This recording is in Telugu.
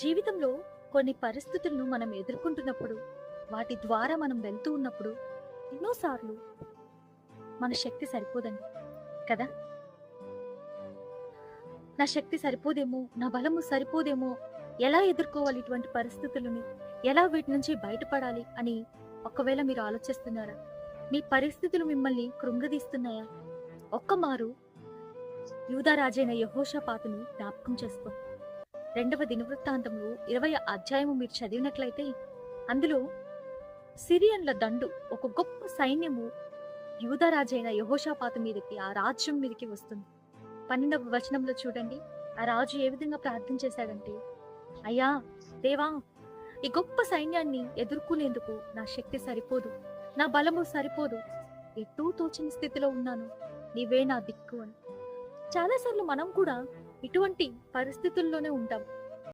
జీవితంలో కొన్ని పరిస్థితులను మనం ఎదుర్కొంటున్నప్పుడు, వాటి ద్వారా మనం వెళ్తూ ఉన్నప్పుడు, ఎన్నోసార్లు మన శక్తి సరిపోదండి కదా! నా శక్తి సరిపోదేమో, నా బలము సరిపోదేమో, ఎలా ఎదుర్కోవాలి ఇటువంటి పరిస్థితులని? ఎలా వీటి నుంచి బయటపడాలి అని ఒకవేళ మీరు ఆలోచిస్తున్నారా? మీ పరిస్థితులు మిమ్మల్ని కృంగదీస్తున్నాయా? ఒక్కమారు యూదా రాజైన యెహోషాపాతును జ్ఞాపకం చేసుకోండి. 2వ దినవృత్తాంతంలో 20వ అధ్యాయము మీరు చదివినట్లయితే అందులో సిరియన్ల దండు ఒక గొప్ప సైన్యము యూదా రాజైన యెహోషాపాతు మీదకి, ఆ రాజ్యం మీదకి వస్తుంది. 12వ వచనంలో చూడండి, ఆ రాజు ఏ విధంగా ప్రార్థన చేశాడంటే, అయ్యా దేవా, ఈ గొప్ప సైన్యాన్ని ఎదుర్కొనేందుకు నా శక్తి సరిపోదు, నా బలము సరిపోదు, ఎటూ తోచని స్థితిలో ఉన్నాను, నీవే నా దిక్కు అని. చాలాసార్లు మనం కూడా ఇటువంటి పరిస్థితుల్లోనే ఉంటాం.